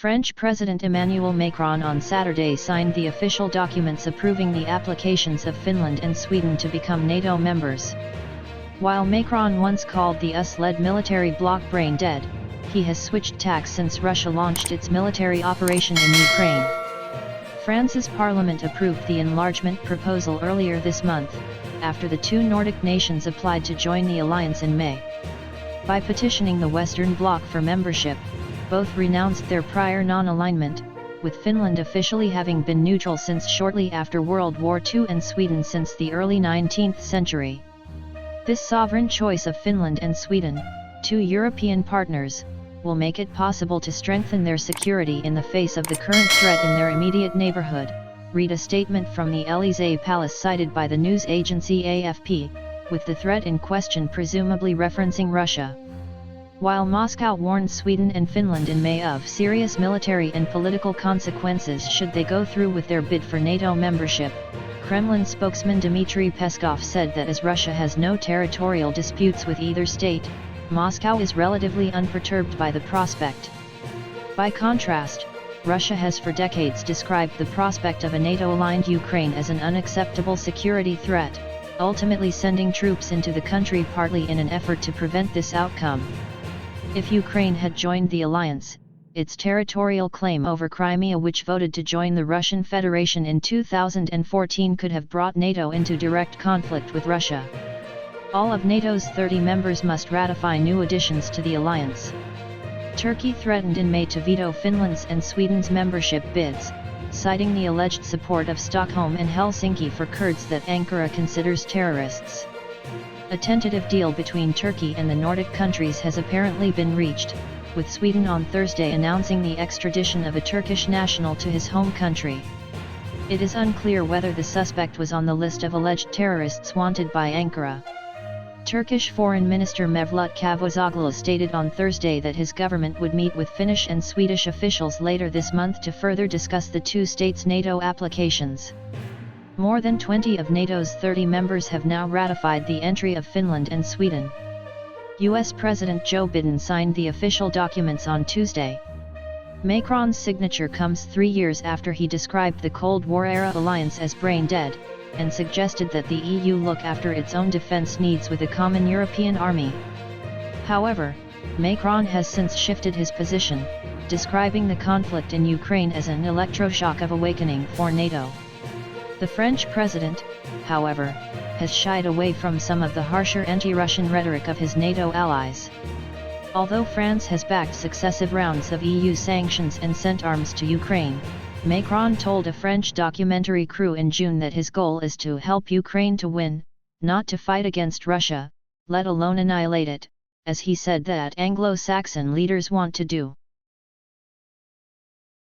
French President Emmanuel Macron on Saturday signed the official documents approving the applications of Finland and Sweden to become NATO members. While Macron once called the US-led military bloc brain dead, he has switched tacks since Russia launched its military operation in Ukraine. France's parliament approved the enlargement proposal earlier this month, after the two Nordic nations applied to join the alliance in May. By petitioning the Western Bloc for membership, both renounced their prior non-alignment, with Finland officially having been neutral since shortly after World War II and Sweden since the early 19th century. This sovereign choice of Finland and Sweden, two European partners, will make it possible to strengthen their security in the face of the current threat in their immediate neighborhood, read a statement from the Élysée Palace cited by the news agency AFP, with the threat in question presumably referencing Russia. While Moscow warned Sweden and Finland in May of serious military and political consequences should they go through with their bid for NATO membership, Kremlin spokesman Dmitry Peskov said that as Russia has no territorial disputes with either state, Moscow is relatively unperturbed by the prospect. By contrast, Russia has for decades described the prospect of a NATO-aligned Ukraine as an unacceptable security threat, ultimately sending troops into the country partly in an effort to prevent this outcome. If Ukraine had joined the alliance, its territorial claim over Crimea, which voted to join the Russian Federation in 2014, could have brought NATO into direct conflict with Russia. All of NATO's 30 members must ratify new additions to the alliance. Turkey threatened in May to veto Finland's and Sweden's membership bids, citing the alleged support of Stockholm and Helsinki for Kurds that Ankara considers terrorists. A tentative deal between Turkey and the Nordic countries has apparently been reached, with Sweden on Thursday announcing the extradition of a Turkish national to his home country. It is unclear whether the suspect was on the list of alleged terrorists wanted by Ankara. Turkish Foreign Minister Mevlut Cavusoglu stated on Thursday that his government would meet with Finnish and Swedish officials later this month to further discuss the two states' NATO applications. More than 20 of NATO's 30 members have now ratified the entry of Finland and Sweden. US President Joe Biden signed the official documents on Tuesday. Macron's signature comes 3 years after he described the Cold War-era alliance as brain dead, and suggested that the EU look after its own defense needs with a common European army. However, Macron has since shifted his position, describing the conflict in Ukraine as an electroshock of awakening for NATO. The French president, however, has shied away from some of the harsher anti-Russian rhetoric of his NATO allies. Although France has backed successive rounds of EU sanctions and sent arms to Ukraine, Macron told a French documentary crew in June that his goal is to help Ukraine to win, not to fight against Russia, let alone annihilate it, as he said that Anglo-Saxon leaders want to do.